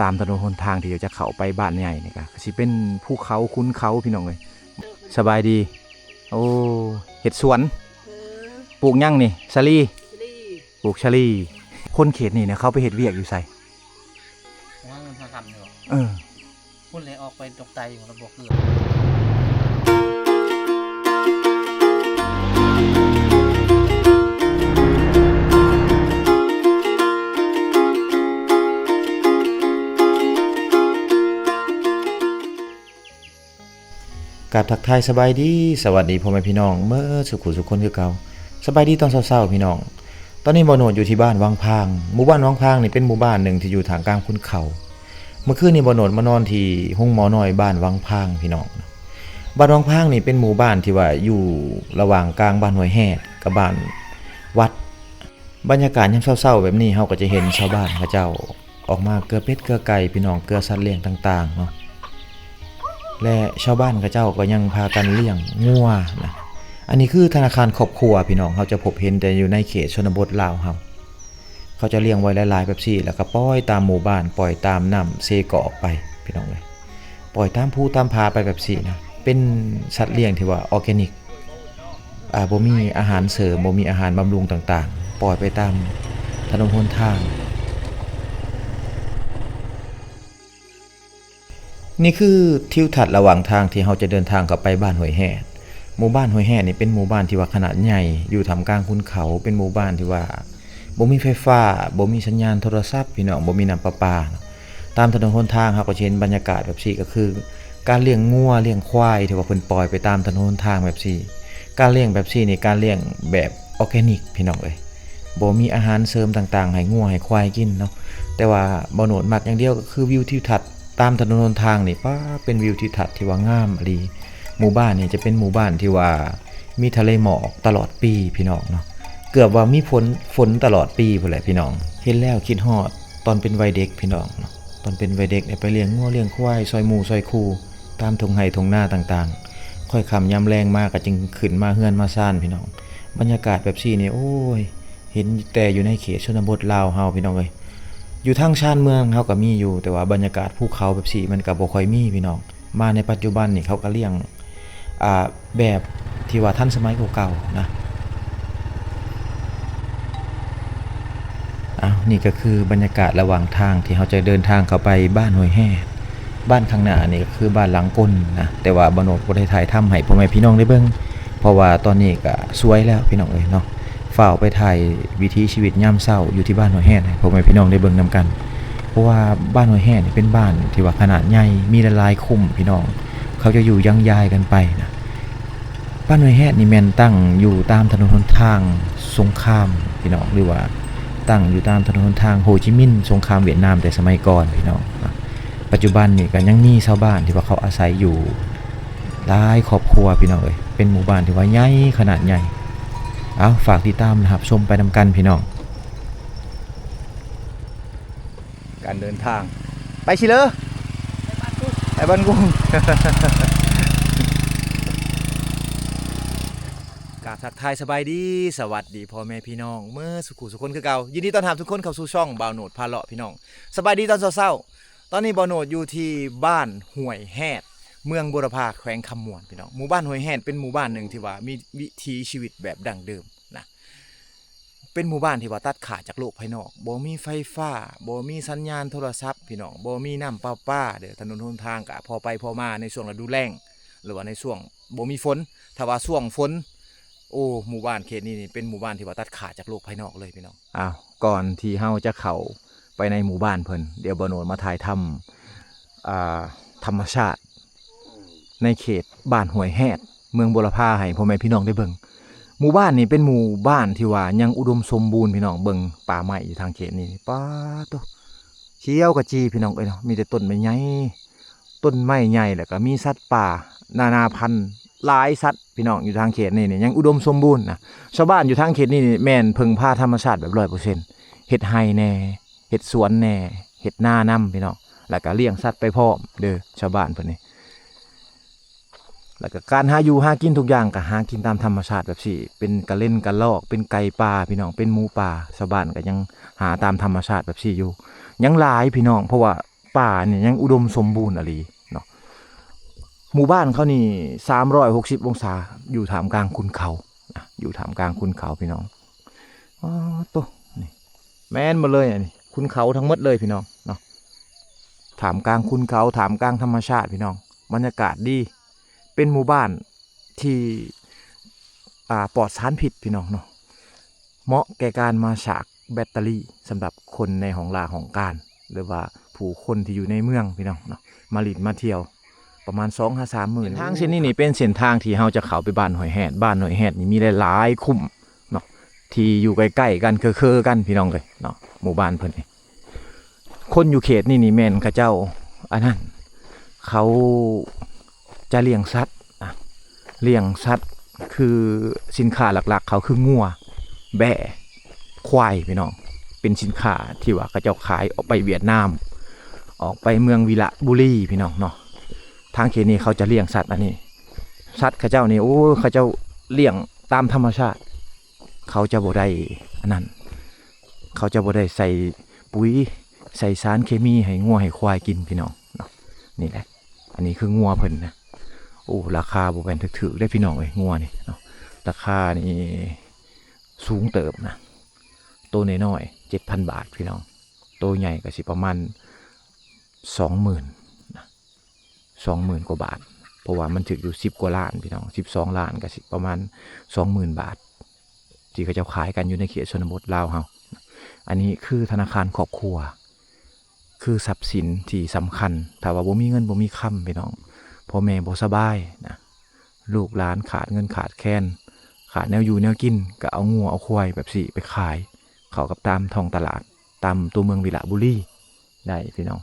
ตามถนนหนทางที่จะเข้าไปบ้านใหญ่นี่ก็สิเป็นภูเขาคุ้นเขาพี่น้องเลยสบายดีโอ้เห็ดสวนปลูกยั่งนี่ชะลีปลูกชะลีคนเขตนี่เนี่ยเขาไปเห็ดเวียกอยู่ใส่ว่าเงินทางคำเนี่ยพุ่นเลยออกไปตกใจของระบบเรือกับทักทายสบายดีสวัสดีพ่อแม่พี่น้องเมื่อสุขุสุขคนคือเก่าสบายดีตอนเช้าๆพี่น้องตอนนี้บ่โนดอยู่ที่บ้านวังพางหมู่บ้านวังพางนี่เป็นหมู่บ้านหนึ่งที่อยู่ทางกลางขุนเขาเมื่อคืนนี้บ่โนดมานอนที่ห้องหมอน้อยบ้านวังพางพี่น้องบ้านวังพางนี่เป็นหมู่บ้านที่ว่าอยู่ระหว่างกลางบ้านห้วยแฮดกับบ้านวัดบรรยากาศยามเช้าๆแบบนี้เฮาก็จะเห็นชาวบ้านเขาเจ้าออกมาเกลือเป็ดเกลือไก่พี่น้องเกลือสัตว์เลี้ยงต่างๆเนาะและชาวบ้านเขาเจ้าก็ยังพากันเลี้ยงงัวนะอันนี้คือธนาคารครอบครัวพี่น้องเขาจะพบเห็นแต่อยู่ในเขตชนบทลาวเขาจะเลี้ยงไว้หลายๆแบบซี่แล้วก็ปล่อยตามหมู่บ้านปล่อยตามน้ำเซเกาะออกไปพี่น้องเลยปล่อยตามภูตามผาไปแบบซี่นะเป็นสัตว์เลี้ยงที่ว่าออร์แกนิกบ่มีอาหารเสริมบ่มีอาหารบำรุงต่างๆปล่อยไปตามถนนหนทางนี่คือทิวทัศน์ระหว่างทางที่เราจะเดินทางเข้าไปบ้านห้วยแห่หมู่บ้านห้วยแห่นี่เป็นหมู่บ้านที่ว่าขนาดใหญ่อยู่ท่ามกลางขุนเขาเป็นหมู่บ้านที่ว่าบ่มีไฟฟ้าบ่มีสัญญาณโทรศัพท์พี่น้องบ่มีน้ำประปาตามถนนหนทางเราก็เห็นบรรยากาศแบบนี้ก็คือการเลี้ยงงัวเลี้ยงควายที่ว่าเพิ่นปล่อยไปตามถนนหนทางแบบนี้การเลี้ยงแบบนี้นี่การเลี้ยงแบบออร์แกนิกพี่น้องเอ้ยบ่มีอาหารเสริมต่างๆให้งัวให้ควายกินเนาะแต่ว่าบ่โนดมักอย่างเดียวก็คือวิวทิวทัศน์ตามถนนหนทางนี่ป้าเป็นวิวทิวทัศน์ที่ว่างามอีหมู่บ้านนี่จะเป็นหมู่บ้านที่ว่ามีทะเลหมอกตลอดปีพี่น้องเนาะเกือบว่ามีฝนตลอดปีพุ่นแหละพี่น้องเห็นแล้วคิดฮอดตอนเป็นวัยเด็กพี่น้องเนาะตอนเป็นวัยเด็กเนี่ยไปเลี้ยงงัวเลี้ยงควายซอยหมู่ซอยคูตามทุ่งไร่ทุ่งนาต่างๆค่อยค่ำยามแลงมาก็จึงขึ้นมาเฮือนมาซ่านพี่น้องบรรยากาศแบบนี้นี่โอ้ยเห็นแต่อยู่ในเขตชนบทลาวเฮาพี่น้องเอ้ยอยู่ทางชานเมืองเฮาก็มีอยู่แต่ว่าบรรยากาศภูเขาแบบนี้มันก็บ่ค่อยมีพี่น้องมาในปัจจุบันนี่เขาก็เลี้ยงแบบที่ว่าท่านสมัยเก่าๆนะนี่ก็คือบรรยากาศระหว่างทางที่เราจะเดินทางเข้าไปบ้านห้วยแห่บ้านข้างหน้านี่ก็คือบ้านหลังก้นนะแต่ว่าบ่โนดบ่ได้ถ่ายทำให้พ่อแม่พี่น้องได้เบิ่งเพราะว่าตอนนี้ก็สวยแล้วพี่น้องเอ้ยเนาะฝ้าวไปถ่ายวิถีชีวิตยามเช้าอยู่ที่บ้านห้วยแห่ให้พ่อแม่พี่น้องได้เบิ่งนำกันเพราะว่าบ้านห้วยแห่นี่เป็นบ้านที่ว่าขนาดใหญ่มีหลายๆคุ้มพี่น้องเขาจะอยู่ยังยายกันไปนะบ้านห้วยแห่นี่แม่นตั้งอยู่ตามถนนหนทางสงครามพี่น้องหรือว่าตั้งอยู่ตามถนนหนทางโฮจิมินห์สงครามเวียดนามแต่สมัยก่อนพี่น้องปัจจุบันนี่ก็ยังมีชาวบ้านที่ว่าเขาอาศัยอยู่หลายครอบครัวพี่น้องเอ้ยเป็นหมู่บ้านที่ว่าใหญ่ขนาดใหญ่ฝากติดตามนะครับชมไปนำกันพี่น้องการเดินทางไปชิเลอไปบ้านกุ้งกราบทักทายสบายดีสวัสดีพ่อแม่พี่น้องเมื่อสุขุสุขคนคือเก่ายินดีต้อนรับทุกคนเข้าสู่ช่องบ่าวโหนดพาเลาะพี่น้องสบายดีตอนเช้าๆตอนนี้บ่าวโหนดอยู่ที่บ้านห้วยแฮดเมืองบุรพาแขวงคำม่วนพี่น้องหมู่บ้านห้วยแฮดเป็นหมู่บ้านหนึ่งที่ว่ามีวิถีชีวิตแบบดั้งเดิมนะเป็นหมู่บ้านที่ว่าตัดขาดจากโลกภายนอกบ่มีไฟฟ้าบ่มีสัญญาณโทรศัพท์พี่น้องบ่มีน้ำประปาเด้อถนนหนทางก็พอไปพอมาในช่วงฤดูแล้งหรือว่าในช่วงบ่มีฝนถ้าว่าช่วงฝนหมู่บ้านเขตนี้นี่เป็นหมู่บ้านที่ว่าตัดขาดจากโลกภายนอกเลยพี่น้องก่อนที่เฮาจะเข้าไปในหมู่บ้านเพิ่นเดี๋ยวบ่โนดมาถ่ายทำธรรมชาติในเขตบ้านห้วยแฮดเมืองบุรพาให้พ่อแม่พี่น้องได้เบิ่งหมู่บ้านนี้เป็นหมู่บ้านที่ว่ายังอุดมสมบูรณ์พี่น้องเบิ่งป่าไม้อยู่ทางเขตนี้ป้าตัวเขียวกะจีพี่น้องเอ้ยเนาะมีแต่ต้นไม้ใหญ่ต้นไม้ใหญ่แล้วก็มีสัตว์ป่านานาพันธุ์หลายสัตว์พี่น้องอยู่ทางเขตนี่ยังอุดมสมบูรณ์นะชาวบ้านอยู่ทางเขตนี่แม่นพึ่งพาธรรมชาติแบบ100%เฮ็ดไร่แน่เฮ็ดสวนแน่เฮ็ดนานํพี่น้องแล้วก็เลี้ยงสัตว์ไปพร้อมเด้อชาวบ้านเพิ่นนี่แล้วก็การหาอยู่หากินทุกอย่างก็หากินตามธรรมชาติแบบนี้เป็นกระเล่นกระลอกเป็นไก่ป่าพี่น้องเป็นหมูป่าชาวบ้านก็ยังหาตามธรรมชาติแบบนี้อยู่ยังหลายพี่น้องเพราะว่า ป่านี่ยังอุดมสมบูรณ์อะไรเนาะหมู่บ้านเขานี่360องศาอยู่ท่ามกลางคุณเขาอยู่ท่ามกลางคุณเขาพี่น้องอ๋อตัวนี่แม่นหมดเลยอันนี้คุณเขาทั้งหมดเลยพี่น้องเนาะท่ามกลางคุณเขาท่ามกลางธรรมชาติพี่น้องบรรยากาศดีเป็นหมู่บ้านที่ปลอดสารพิษพี่น้องเนาะเหมาะแก่การมาฉากแบตเตอรี่สำหรับคนในห้องลาของการหรือว่าผู้คนที่อยู่ในเมืองพี่น้องเนาะมาลิดมาเที่ยวประมาณ 2-3 หมื่นทางเส้นนี้นี่เป็นเส้นทางที่เราจะเข้าไปบ้านหอยแหดบ้านหอยแหดนี่มีหลายๆคุ้มเนาะที่อยู่ใกล้ๆกันคือกันพี่น้องเลยเนาะหมู่บ้านเพิ่นนี่คนอยู่เขตนี่แม่นเขาเจ้าอันนั้นเขาจะเลี้ยงสัตว์เลี้ยงสัตว์คือสินค้าหลักๆเขาคืองัวแบะควายพี่น้องเป็นสินค้าที่ว่าเขาเจ้าขายออกไปเวียดนามออกไปเมืองวีระบุรีพี่น้องเนาะทางเขตนี้เขาจะเลี้ยงสัตว์อันนี้สัตว์เขาเจ้านี่โอ้เขาเจ้าเลี้ยงตามธรรมชาติเขาจะบ่ได้อันนั้นเขาจะบ่ได้ใส่ปุ๋ยใส่สารเคมีให้งัวให้ควายกินพี่น้องเนาะนี่แหละอันนี้คืองัวเพิ่นนะโอ้ราคาบ่แม่นถึกๆได้พี่น้องเอ้ยงัวนี่เนาะราคานี่สูงเติบนะตัวน้อยๆ 7,000 บาทพี่น้องตัวใหญ่ก็สิประมาณ 20,000 นะ 20,000 กว่าบาทเพราะว่ามันถึงอยู่10 กว่าล้านพี่น้อง12 ล้านก็สิประมาณ 20,000 บาทที่เขาจะขายกันอยู่ในเขตชนบทลาวเฮาอันนี้คือธนาคารครอบครัวคือทรัพย์สินที่สำคัญถ้าว่าบ่มีเงินบ่มีค่ำพี่น้องพ่อแม่บ่สบายนะลูกหลานขาดเงินขาดแคลนขาดแนวอยู่แนวกินก็เอางัวเอาควายแบบสิไปขายเขากับตามท้องตลาดตามตัวเมืองวิระบุรีได้พี่น้อง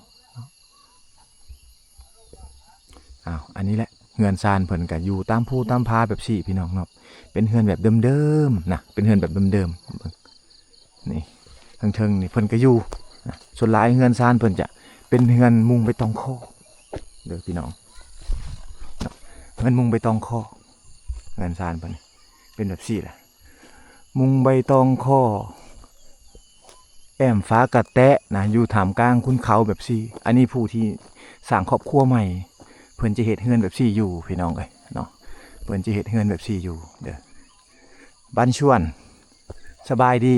อันนี้แหละเฮือนซานเพิ่นก็อยู่ตามภูตามพาแบบสิพี่น้องเนาะเป็นเฮือนแบบเดิมๆนะเป็นเฮือนแบบเดิมๆนี่เทิงๆนี่เพิ่นก็อยู่นะส่วนหลายเฮือนซานเพิ่นจะเป็นเฮือนมุงใบตองคอเด้อพี่น้องเฮือนมุงใบตองคอเฮือนซานเพิ่นเป็นแบบสิแหละมุงใบตองคอแอมฟ้ากระแตะนะอยู่ท่ามกลางคุณเขาแบบสิอันนี้ผู้ที่สร้างครอบครัวใหม่เพิ่นจะเฮ็ดเฮือนแบบสิอยู่พี่น้องเอ้ยเนาะเพิ่นจะเฮ็ดเฮือนแบบสิอยู่เด้อบ้านชวนสบายดี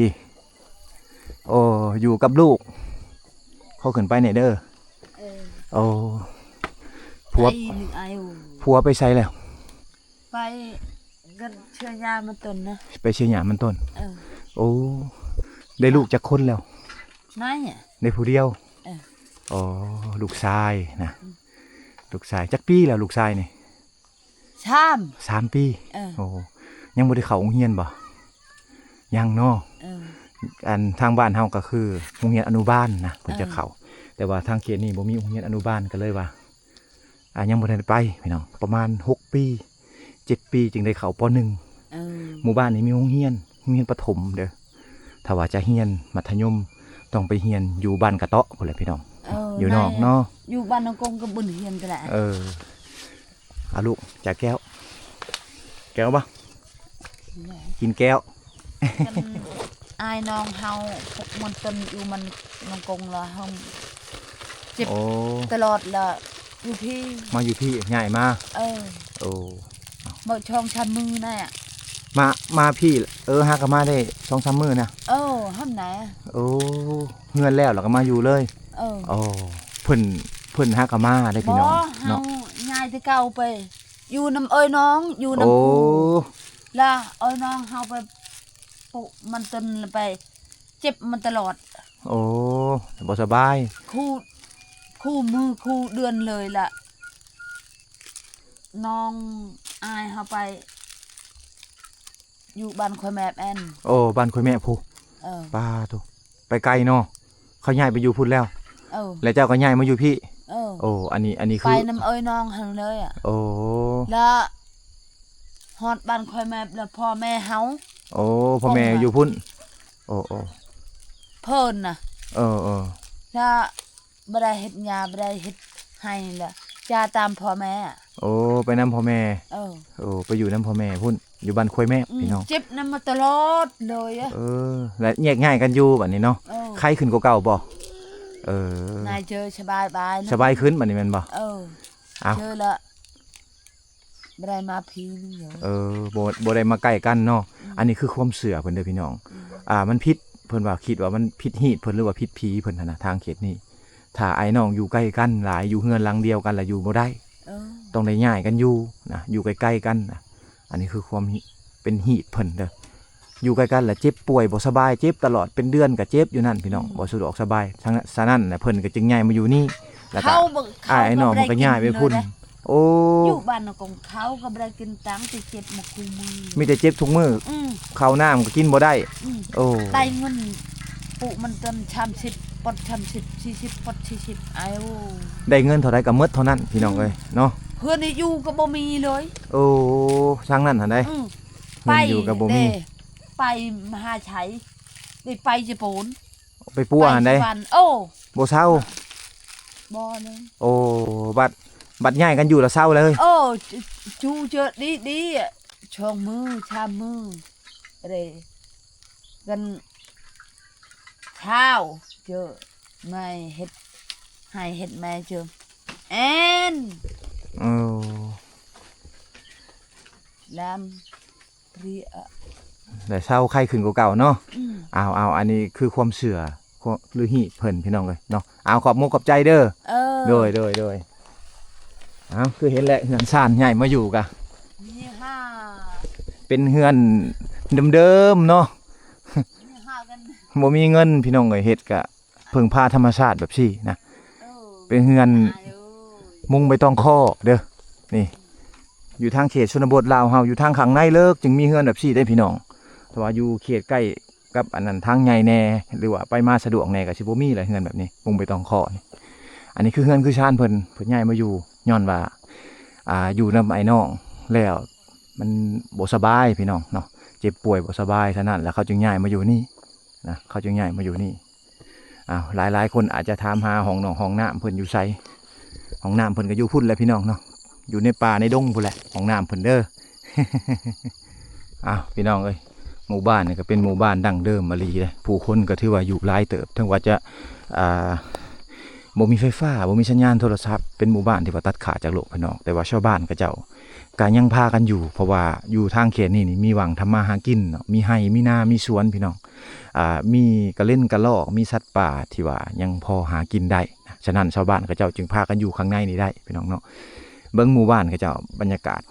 โอ้อยู่กับลูกเขาขึ้นไปไหนเด้อโอ้ผัวไปใส่แล้วไปกันเชื่อยามาต้นนะไปเชียร์หยามันต้นโอ้ได้ลูกจากคนแล้วนายเนี่ยได้ผู้เดียวอ๋อลูกชายนะลูกชายจักปีแล้วลูกชายนี่3 ปีโอ้ยังบ่ได้เข้าโรงเรียนบ่ยังเนาะอันทางบ้านเฮาก็คือโรงเรียนอนุบาลนะเพิ่นจะเข้าแต่ว่าทางเขตนี้บ่มีโรงเรียนอนุบาลก็เลยว่ายังบ่ได้ไปพี่น้องประมาณ6 ปี7 ปีจึงได้เข้าป.1หมู่บ้านนี้มีโรงเรียนประถมเด้อถ้าว่าจะเรียนมัธยมต้องไปเรียนอยู่บ้านกระเตาะพุ่นแหละพี่น้องอยู่นอกเนาะอยู่บ้านนกงก็บ่เรียนไปแหละเอาลูกจากแก้วบ่กินแก้วอายน้องเฮาพกมันต้นอยู่มันนกงละเฮาเจ็บตลอดละอยู่พี่มาอยู่พี่ใหญ่มาโอ้บ่ช่องชันมือน่ะมาพี่หาก็มาได้2-3 มื้อนะหำไหนโอ้เฮือนแล้วก็มาอยู่เลยโอ้เพิ่นหาก็มาได้พี่น้องเนาะย้ายที่เก่าไปอยู่นำเอ้ยน้องอยู่นำกูล่ะเอ้ยน้องเฮาไปปุมันต้นไปเจ็บมันตลอดโอ้บ่สบายคู่มือคู่เดือนเลยล่ะน้องอายเฮาไปอยู่บ้านคอยแม่แอนโอ้บ้านคอยแม่ผู้ป้าทุไปไกลเนาะเขาย้ายไปอยู่พุ่นแล้วแล้วเจ้าก็ย้ายมาอยู่พี่โอ้อันนี้คือไปน้ำเอ้ยน้องหันเลยโอ้แล้วฮอดบ้านคอยแม่แล้วพ่อแม่เฮาโอ้พ่อแม่อยู่พุ่นโอ้เพิ่นน่ะแล้ว บ่ได้เฮ็ดหญ้าบ่ได้เฮ็ดให้ล่ะจ้าตามพ่อแม่โอ้ไปนำพ่อแม่ไปอยู่นำพ่อแม่พุ่นอยู่บ้านควยแม่พี่น้องเจ็บนำมาตลอดเลยและแยกง่ายกันอยู่บัดนี้เนาะใครขึ้นกว่าเก่าบ่ เออน ายเจอสบายบายนะ สบายขึ้นบัดนี้แม่นบ่ เออ อ้าว เจอละบ่ได้มาพีนึงเดี๋ยว บ่ได้มาใกล้กันเนาะอันนี้คือความเชื่อเพิ่นเด้อพี่น้องมันผิดเพิ่นว่าคิดว่ามันผิดฮีตเพิ่นหรือว่าผิดผีเพิ่นหั่นน่ะทางเขตนี้ถ้าไอ้น้องอยู่ใกล้กันหลายอยู่เฮือนหลังเดียวกันแล้วอยู่บ่ได้ เออ ต้องได้ย้ายกันอยู่นะอยู่ใกล้ๆกันนะอันนี้คือความเป็นฮีตเพิ่นเด้ออยู่ใกล้กันแล้วเจ็บป่วยบ่สบายเจ็บตลอดเป็นเดือนก็เจ็บอยู่นั่นพี่น้องบ่สะดวกสบายฉะนั้นน่ะเพิ่นก็จึงย้ายมาอยู่นี่แล้วก็ เขาบ่ ไอ้น้องมันก็ย้ายไปพุ่นโอ้ อยู่บ้านของเขาก็บ่ได้กินตังค์แต่เจ็บมาคูมือ มีแต่เจ็บทุกมื้อ อืม ข้าวน้ำก็กินบ่ได้ อืม โอ้ ได้เงินปุมันต้น30ปด30 40ปด40เอา ได้เงินเท่าใดก็หมดเท่านั้นพี่น้องเอ้ยเนาะ เพื่อนนี่อยู่ก็บ่มีเลย โอ้ช่างนั้นหั่นได้ อืม เงินอยู่กับบ่มี เด้ไปมหาชัยได้ไปญี่ปุ่น ไปปัวหั่นได้ ปสุวรรณโอ้ บ่เศร้า บ่เลย โอ้บัดย้ายกันอยู่แล้วเศร้าเลย โอ้จูเจอดีอะช่องมือชามมือเรกันข้าวเจอไม่เฮ็ดให้เฮ็ดแม่เจอแอน โอ้ ลำเรีย แต่เศร้าไข้ขึ้นกว่าเก่าเนาะ อืม เอาอันนี้คือความเชื่อหรือฮีตเพิ่นพี่น้องเลยเนาะเอาขอบมุกขอบใจเด้อ เออ โดยเอาคือเห็นแหละเฮือนซ่านใหญ่มาอยู่กะ นี่ห้า เป็นเฮือนเดิมๆเนาะ นี่ห้ากัน บ่มีเงินพี่น้องเอ้ยเฮ็ดกะพึ่งพาธรรมชาติแบบซี่นะ เออ เป็นเฮือน ตายเอ้ย มุงใบตองข้อเด้อนี่อยู่ทางเขตชนบทลาวเฮาอยู่ทางข้างในเลิกจึงมีเฮือนแบบซี่ได้พี่น้องแต่ว่าอยู่เขตใกล้กับอันนั้นทางใหญ่แน่หรือว่าไปมาสะดวกแน่ก็สิบ่มีแหละเฮือนแบบนี้มุงใบตองข้อนี่อันนี้คือเฮือนคือชานเพิ่นย้ายมาอยู่ย้อนว่าอยู่นำไอ้น้องแล้วมันบ่สบายพี่น้องเนาะเจ็บป่วยบ่สบายฉะนั้นแล้วเขาจึงย้ายมาอยู่นี่นะเขาจึงย้ายมาอยู่นี่หลายคนอาจจะถามหาห้องน้องห้องน้ำเพิ่นอยู่ไสห้องน้ำเพิ่นก็อยู่พุ่นแหละพี่น้องเนาะอยู่ในป่าในดงพุ่นแหละห้องน้ำเพิ่นเด้อ พี่น้องเอ้ยหมู่บ้านนี่ก็เป็นหมู่บ้านดั้งเดิมมาลีเลยผู้คนก็ถือว่าอยู่หลายเติบถึงว่าจะบ่มีไฟฟ้าบ่มีสัญญาณโทรศัพท์เป็นหมู่บ้านที่ว่าตัดขาดจากโลกภายนอกแต่ว่าชาวบ้านก็เจ้าก็ยังพากันอยู่เพราะว่าอยู่ทางเขตนี่มีหวังทำมาหากินเนาะมีไร่มีนามีสวนพี่น้องมีกระเล่นกระลอกมีสัตว์ป่าที่ว่ายังพอหากินได้ฉะนั้นชาวบ้านก็เจ้าจึงพากันอยู่ข้างในนี้ได้พี่น้องเนาะเบิ่งหมู่บ้านก็เจ้าบรรยากาศ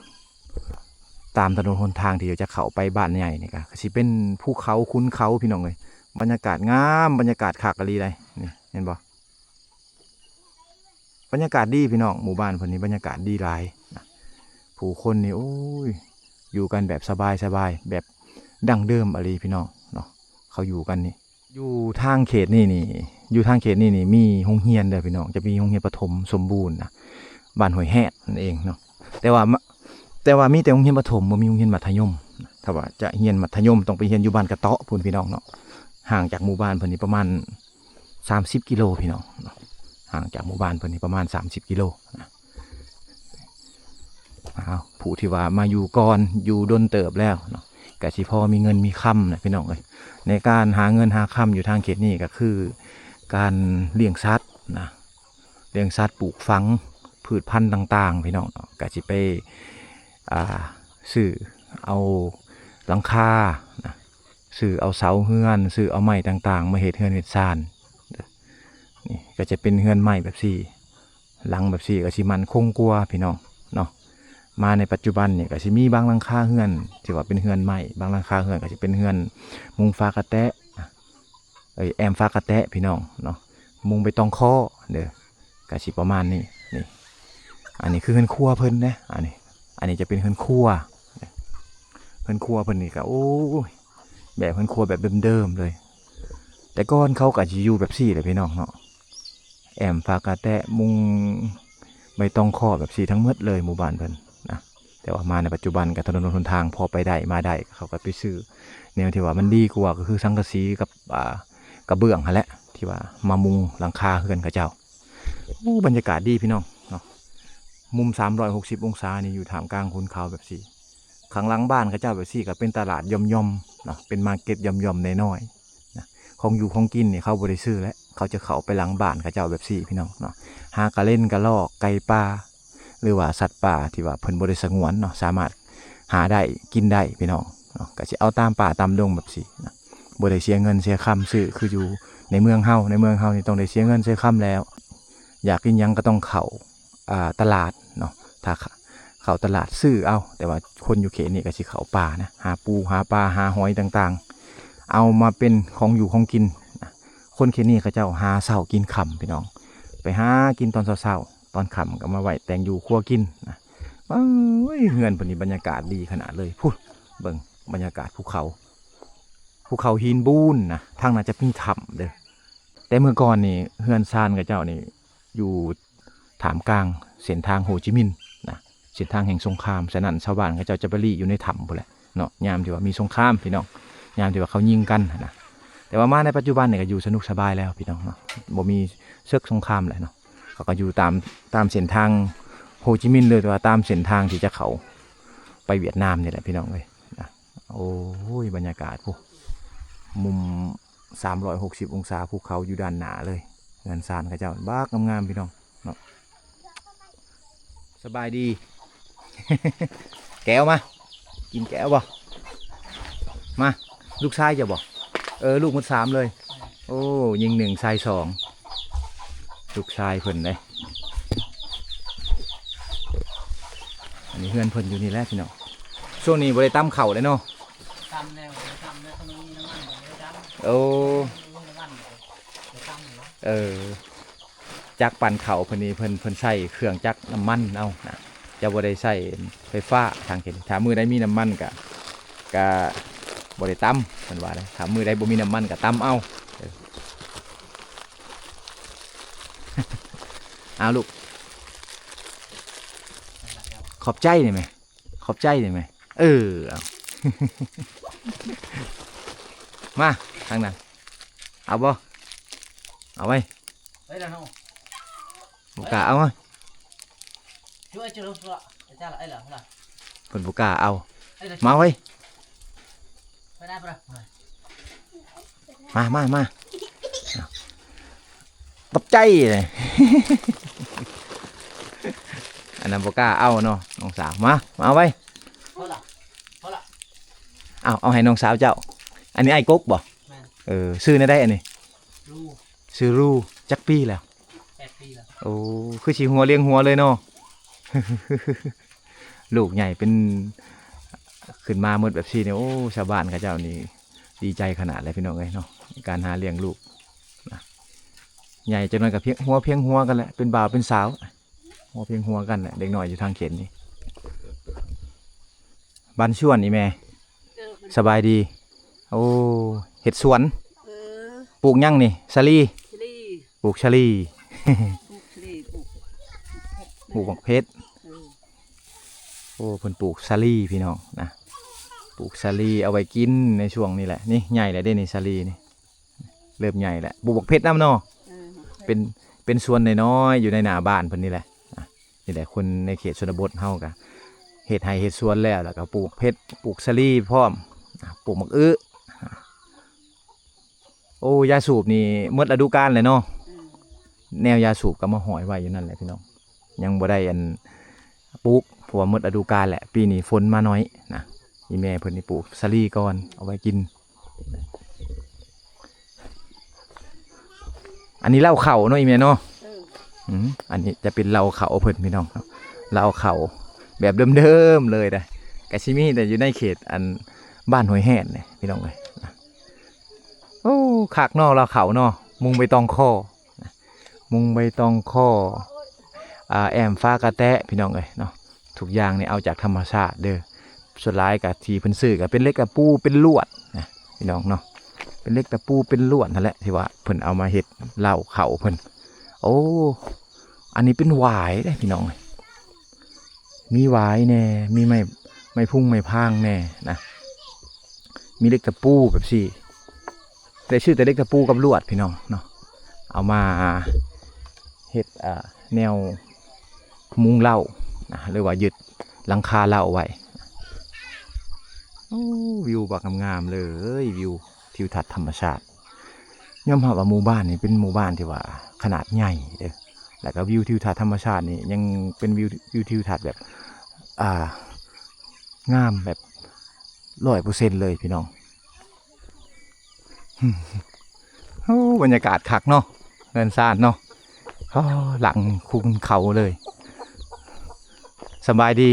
ตามถนนหนทางที่จะเข้าไปบ้านใหญ่นี่ก็สิเป็นภูเขาคุ้นเขาพี่น้องเลยบรรยากาศงามบรรยากาศคักกะลีเลยนี่เห็นบ่บรรยากาศดีพี่น้องหมู่บ้านเพิ่นนี้บรรยากาศดีหลายนะผู้คนนี่โอ้ยอยู่กันแบบสบายแบบดั้งเดิมอะไรพี่น้องเนาะเขาอยู่กันนี่อยู่ทางเขตนี่อยู่ทางเขตนี่มีโรงเรียนเด้อพี่น้องจะมีโรงเรียนประถมสมบูรณ์นะบ้านห้วยแฮดนั่นเองเนาะแต่ว่ามีแต่โรงเรียนประถมบ่มีโรงเรียนมัธยมถ้าว่าจะเรียนมัธยมต้องไปเรียนอยู่บ้านกระเตาะพุ่นพี่น้องเนาะห่างจากหมู่บ้านเพิ่นนี่ประมาณ30กิโลพี่น้องเนาะห่างจากหมู่บ้านเพิ่นนี่ประมาณ30กิโลนะผู้ที่ว่ามาอยู่ก่อนอยู่ดนเติบแล้วเนาะก็สิพอมีเงินมีค่ำนะพี่น้องเอ้ยในการหาเงินหาค่ำอยู่ทางเขตนี้ก็คือการเลี้ยงสัตว์นะเลี้ยงสัตว์ปลูกฝังพืชพันธุ์ต่างๆพี่น้องเนาะก็สิไปซื้อเอาหลังคานะซื้อเอาเสาเฮือนซื้อเอาไม้ต่างๆมาเฮ็ดเฮือนเฮ็ดซ่านนี่ก็จะเป็นเฮือนไม้แบบซี่หลังแบบซี่ก็สิมันคงกลัวพี่น้องเนาะมาในปัจจุบันเนี่ยก็สิมีบางหลังคาเฮือนที่ว่าเป็นเฮือนไม้บางหลังคาเฮือนก็สิเป็นเฮือนมุงฟ้ากระแตะแอมฟ้ากระแตะพี่น้องเนาะมุงใบตองข้อเด้อก็สิประมาณนี้นี่อันนี้คือเฮือนครัวเพิ่นนะอันนี้จะเป็นเฮือนครัวเฮือนครัวเพิ่นนี่ก็โอ้ยแบบเฮือนครัวแบบเดิมๆเลยแต่ก่อนเขาก็สิอยู่แบบซี่เลยพี่น้องเนาะแอมฟ้ากระแตะมุงใบตองข้อแบบซี่ทั้งหมดเลยหมู่บ้านเพิ่นนะแต่ว่ามาในปัจจุบันกับถนนหนทางพอไปได้มาได้เขาก็ไปซื้อแนวที่ว่ามันดีกว่าก็คือสังกะสีกับกระเบื้องหั่นแหละที่ว่ามามุงหลังคาเฮือนเขาเจ้าบรรยากาศดีพี่น้องเนาะมุม360องศานี่อยู่ท่ามกลางขุนเขาแบบซี่ข้างหลังบ้านเขาเจ้าแบบซี่ก็เป็นตลาดย่อมๆเนาะเป็นมาร์เก็ตย่อมๆน้อยๆนะของอยู่ของกินนี่เขาบ่ได้ซื้อแล้ว เขาจะเข้าไปหลังบ้านเขาเจ้าแบบสี่พี่น้องเนาะหากระเล่นกระลอกไก่ป่าหรือว่าสัตว์ป่าที่ว่าเพิ่นบ่ได้สงวนเนาะสามารถหาได้กินได้พี่น้องเนาะก็สิเอาตามป่าตามดงแบบสี่นะบ่ได้เสียเงินเสียคำซื้อคืออยู่ในเมืองเฮานี่ต้องได้เสียเงินเสียคำแล้วอยากกินหยังก็ต้องเข้าตลาดเนาะถ้าเข้าตลาดซื้อเอาแต่ว่าคนอยู่เขตนี่ก็สิเข้าป่านะหาปูหาปลาหาหอยต่างๆเอามาเป็นของอยู่ของกินนะคนเขตนี่เขาเจ้าหาเช้ากินค่ำพี่น้องไปหากินตอนเช้าๆตอนค่ำก็มาไว้แต่งอยู่ครัวกินนะเอ้ยเฮือนเพิ่นนี่บรรยากาศดีขนาดเลยพูดเบิ่งบรรยากาศภูเขาหินบูนนะทางน่าจะมีถ้ำเด้อแต่เมื่อก่อนนี่เฮือนซานกับเจ้านี่อยู่ถามกลางเส้นทางโฮจิมินห์นะเส้นทางแห่งสงครามฉะนั้นชาวบ้านกับเจ้าจะไปรีอยู่ในถ้ำพุ่นแหละเนาะยามที่ว่ามีสงครามพี่น้องยามที่ว่าเขายิงกันนะแต่ว่ามาในปัจจุบันเนี่ยก็อยู่สนุกสบายแล้วพี่น้องเนาะบ่มีเซึกสงครามเลยเนาะเขาก็อยู่ตามเส้นทางโฮจิมินห์เลยแต่ว่าตามเส้นทางที่จะเขาไปเวียดนามนี่แหละพี่น้องเลยนะโอ้ยบรรยากาศผู้มุม360องศาภูเขาอยู่ด้านหน้าเลยเงินซานเขาเจ้าบ้ากงามๆพี่น้องเนาะสบายดี แก้วมากินแก้วบ่มาลูกชายจะบอกลูกหมด3เลยโอ้ยิง1ชาย2ลูกชายเพิ่นเลยอันนี้เพื่อนเพิ่นอยู่นี่แหละพี่น้องช่วงนี้บ่ได้ตั้มเข่าเลยเนาะตำแล้วตำแล้วขนมน้ำมันเลยตำ โอ้ น้ำมันเลยตำเลย จักปั่นเข่าเพิ่นนี่เพิ่นใช้เครื่องจักรน้ำมันเอานะจะบ่ได้ใช้ไฟฟ้าทางเห็นถ้ามือได้มีน้ำมันก็บ่ได้ตั้มเพิ่นว่าเลยถ้ามือได้บ่มีน้ำมันก็ตั้มเอาเอาลูกขอบใจได้ไหมขอบใจได้ไหมเอา มาทางนั้นเอาบ่เอาไว้ เฮ้ยเดี๋ยวน้อง บุกล้าเอาไว้ ช่วยช่วยช่วยไอ้เจ้าละไอ้เหรอเหรอ เพิ่นบุกล้าเอา ไอ้เดี๋ยว มาไว้ ไปได้ปะ มาตบใจเลย อันนั้นบุกล้าเอาเนาะน้องสาวมาเอาไว้ เพราะละเพราะละ เอาให้น้องสาวเจ้าอันนี้ไอ้กกบ่ แม่ ซื้อได้อันนี้ ดู ซื้อรูจักปีแล้ว 8 ปีแล้ว โอ้คือชีหัวเลี้ยงหัวเลยเนาะ ลูกใหญ่เป็นขึ้นมาเมื่อแบบซี่เนี่ยโอ้ชาวบ้านเขาเจ้านี่ดีใจขนาดเลยพี่น้องเลยเนาะการหาเลี้ยงลูกนะใหญ่จนนั้นกับเพียงหัวกันแหละเป็นบ่าวเป็นสาวหัวเพียงหัวกันแหละเด็กหน่อยอยู่ทางเข็นนี่บ้านชวนนี่แม่สบายดีโอ้เห็ดสวนปลูกยั่งนี่สลีปลูกชะลี ปลูกบักเพชรโอ้เพิ่นปลูกซาลี่พี่น้องนะปลูกซาลี่เอาไว้กินในช่วงนี้แหละนี่ใหญ่แล้วได้ในซาลี่นี่เริ่มใหญ่แล้วปลูกบักเพชรน้ำเนาะเป็นสวนน้อยๆอยู่ในหน้าบ้านเพิ่นนี่แหละนี่แหละคนในเขตชนบทเฮากะเฮ็ดไร่เฮ็ดสวนแล้วก็ปลูกเพชรปลูกซาลี่พร้อมปลูกมะอื้อโอ้ยาสูบนี่หมดฤดูกาลเลยเนาะแนวยาสูบก็มาห้อยไว้อยู่นั่นแหละพี่น้องยังบ่ได้อันปลูกเพราะว่าหมดฤดูกาลแหละปีนี้ฝนมาน้อยนะอีแม่เพิ่นนี่ปลูกซาลี่ก่อนเอาไว้กินอันนี้เหล้าเข่าเนาะอีแม่เนาะอันนี้จะเป็นเหล้าเข่าเพิ่นพี่น้องเหล้าเข่าแบบเดิมๆเลยนะกะชิมีแต่อยู่ในเขตอันบ้านห้วยแห่นเนี่ยพี่น้องเลยโอ้ขากนอกเหล้าเข่าเนาะมุงใบตองคอมุงใบตองคอแอมฟ้ากระแตะพี่น้องเลยเนาะทุกอย่างเนี่ยเอาจากธรรมชาติเด้อส่วนหลายกับทีเพิ่นซื้อกับเป็นเล็กกับปูเป็นลวดนะพี่น้องเนาะเป็นเล็กกับปูเป็นลวดนั่นแหละที่ว่าเพิ่นเอามาเฮ็ดเหล้าเข่าเพิ่นโอ้อันนี้เป็นหวายได้พี่น้องมีหวายแน่มีไม่พุ่งไม่พางแน่นะมีเล็กกับปูแบบสี่แต่ชื่อแต่เล็กกับปูกับลวดพี่น้องเนาะเอามาเฮ็ดแนวมุงเหล้านะหรือว่ายึดหลังคาเหล้าไว้วิวบักงามๆเลยวิวทิวทัศน์ธรรมชาติ ยอมรับว่าหมู่บ้านนี่เป็นหมู่บ้านที่ว่าขนาดใหญ่เด้อแล้วก็วิวทิวทัศน์ธรรมชาตินี่ยังเป็นวิวทิวทัศน์แบบงามแบบ100%เลยพี่น้อง โอ้บรรยากาศคักเนาะเงินซ่านเนาะหลังคุนเขาเลยสบายดี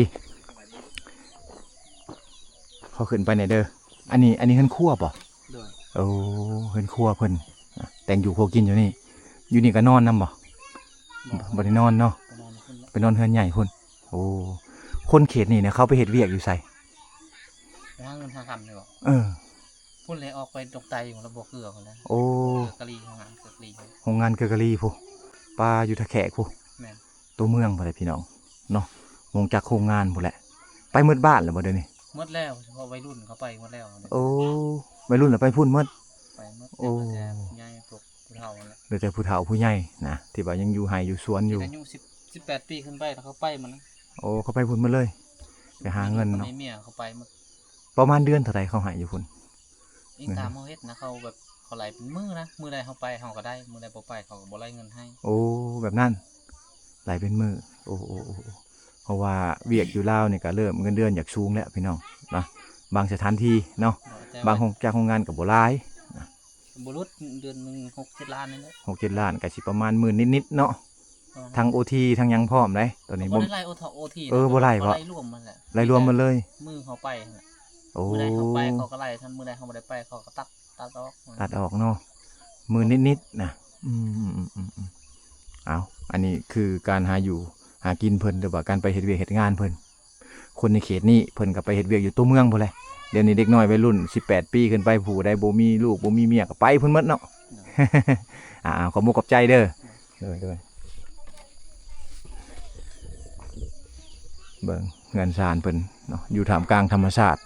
เขาขึ้นไปไหนเด้ออันนี้เฮือนครัวป่ะ ด้วย โอ้เฮือนครัวเพิ่นแต่งอยู่พวกกินอยู่นี่ก็นอนนำบ่บ่ได้นอนเนาะ ประมาณคนละ ไปนอนเฮือนใหญ่พุ่นโอ้คนเขตนี่เนี่ยเขาไปเฮ็ดเวียกอยู่ไส ไปหาเงินหาคำเลยบอก เออ พุ่นเลยออกไปดอกไตของระบบเกลือคนแล้ว โอ้ เกลือกะลีของงานเกลือกะลี โรงงานเกลือกะลีผู้ปลาอยู่ทะแขกผู้ แม่น ตัวเมืองบ่ได้พี่น้องเนาะมงจากโรงงานพุ่นแหละไปมืดบ้านแล้วบ่เดี๋ยวนี้ หมดแล้วเฉพาะวัยรุ่นเขาไปหมดแล้ว โอ้วัยรุ่นแล้วไปพุ่นหมด ไปหมด โอ้ แต่ยายพวกผู้เฒ่านั่นแหละ เหลือแต่ผู้เฒ่าผู้ใหญ่นะที่ว่ายังอยู่ไห้อยู่สวนอยู่ อายุ18 ปีขึ้นไปแล้วเขาไปมัน โอ้เขาไปพุ่นหมาเลยไปหาเงิน คน เนาะ ในเมียเขาไปหมด ประมาณเดือนเท่าไหร่เขาใหายอยู่พุ่น ยิ่งตามเขาเฮ็ดนะเขาแบบเขาไหลเป็นมือนะมือใดเขาไปเขาก็ได้มือใดบ่ไปเขาก็บ่ไล่เงินให้ โอ้แบบนั้นหลายเป็นมือโอ้เพราะว่าเวียกอยู่ลาวนี่ก็เริ่มเงินเดือนอยากสูงแล้วพี่น้องนะบางสถานที่เนาะ แต่ บางโรงงานกับบ่หลาย บ่รุษเดือนหนึง6-7 ล้านนี่แหละ 6-7 ล้านก็สิประมาณหมื่นนิดๆเนาะทั้ง OT ทั้งหยังพร้อมเลยตัวนี้ บ่ บ่ ได้ไล่โอที บ่ไล่เพราะ ไล่รวมมันแหละ รายรวมมาเลย มือเขาไปนั่นแหละ โอ้ มือใดเขาไปเขาก็ไล่ท่านมือใดเขาบ่ได้ไปเขาก็ตัดออก ตัดออกเนาะหมื่นนิดๆนะเอาอันนี้คือการหาอยู่หากินเพิ่นหรือว่าการไปเฮ็ดเวียกเฮ็ดงานเพิ่นคนในเขตนี้เพิ่นก็ไปเฮ็ดเวียกอยู่ตัวเมืองพุ่นแหละเดี๋ยวนี้เด็กน้อยวัยรุ่น18 ปีขึ้นไปผู้ใดบ่มีลูกบ่มีเมียก็ไปเพิ่นหมดเนาะ ขอมุกขอบใจเด้อเด้อเบิ่งเงินซานเพิ่นเนาะอยู่ท่ามกลางธรรมชาติ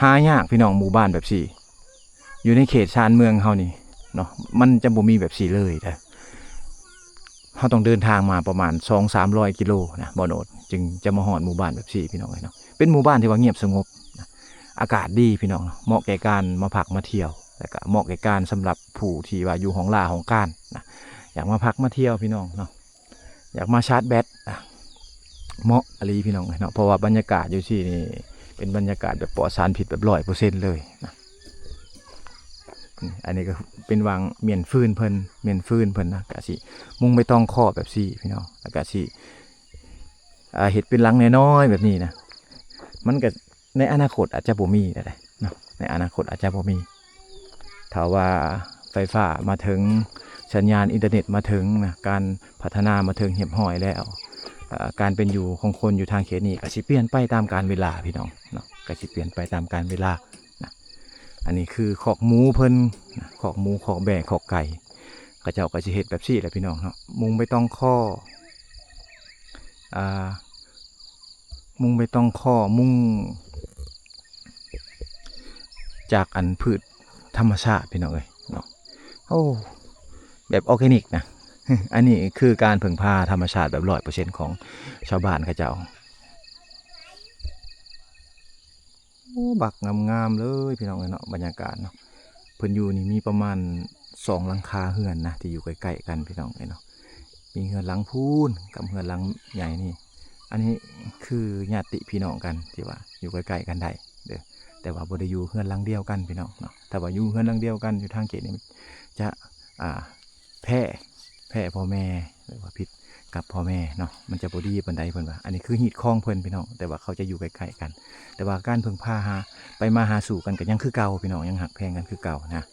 หายากพี่น้องหมู่บ้านแบบสี่อยู่ในเขตชานเมืองเฮานี่เนาะมันจะบ่มีแบบสี่เลยเด้อเฮาต้องเดินทางมาประมาณ 2-300 กิโลนะบ่โนดจึงจะมาฮอดหมู่บ้านแบบสี่พี่น้องเนาะเป็นหมู่บ้านที่ว่าเงียบสงบนะอากาศดีพี่น้องเนาะเหมาะแก่การมาพักมาเที่ยวแล้วก็เหมาะแก่การสำหรับผู้ที่ว่าอยู่ของลาของการนะอยากมาพักมาเที่ยวพี่น้องเนาะอยากมาชาร์จแบตเหมาะอะไรพี่น้องเนาะเพราะว่าบรรยากาศอยู่ที่นี่เป็นบรรยากาศแบบปลอดสารพิษแบบ100%เลยนะอันนี้ก็เป็นวางเมียนฟืนเพิ่นนะกะสิมุงไม่ต้องข้อแบบสี่พี่น้องแล้วกะสิเห็ดเป็นหลังน้อยๆแบบนี้นะมันก็ในอนาคตอาจจะบ่มีได้เนาะในอนาคตอาจจะบ่มีถ้าว่าไฟฟ้ามาถึงสัญญาณอินเทอร์เน็ตมาถึงนะการพัฒนามาถึงเหียบห้อยแล้วการเป็นอยู่ของคนอยู่ทางเขตนี้ก็สิเปลี่ยนไปตามกาลเวลาพี่น้องเนาะก็สิเปลี่ยนไปตามกาลเวลานะอันนี้คือขอกหมูเพิ่นขอกหมูขอกแบะขอกไก่ก็เจ้าก็สิเฮ็ดแบบซี่แหละพี่น้องเนาะมุงไม่ต้องข้อมุงไม่ต้องข้อมุงจากอันพืชธรรมชาติพี่น้องเอ้ยเนาะโอ้แบบออร์แกนิกนะ อันนี้คือการพึ่งพาธรรมชาติแบบ100%ของชาวบ้านเขาเจ้าโอ้บักงามๆเลยพี่น้องเนาะบรรยากาศเนาะเพิ่นอยู่นี่มีประมาณ2หลังคาเฮือนนะที่อยู่ใกล้ๆกันพี่น้องเนาะมีเฮือนหลังพูนกับเฮือนหลังใหญ่นี่อันนี้คือญาติพี่น้องกันที่ว่าอยู่ใกล้ๆกันได้เด้อแต่ว่าบ่ได้อยู่เฮือนหลังเดียวกันพี่น้องเนาะแต่ว่าอยู่เฮือนหลังเดียวกันอยู่ทางเขตนี้จะแพร่พ่อแม่หรือว่าพิษกับพ่อแม่เนาะมันจะบ่ดีปานใดเพิ่นว่าอันนี้คือหีดคล้องเพิ่นพี่น้องแต่ว่าเขาจะอยู่ใกล้ๆกันแต่ว่าการพึ่งพาหาไปมาหาสู่กันก็ยังคือเก่าพี่น้องยังหักแพงกันคือเก่านะ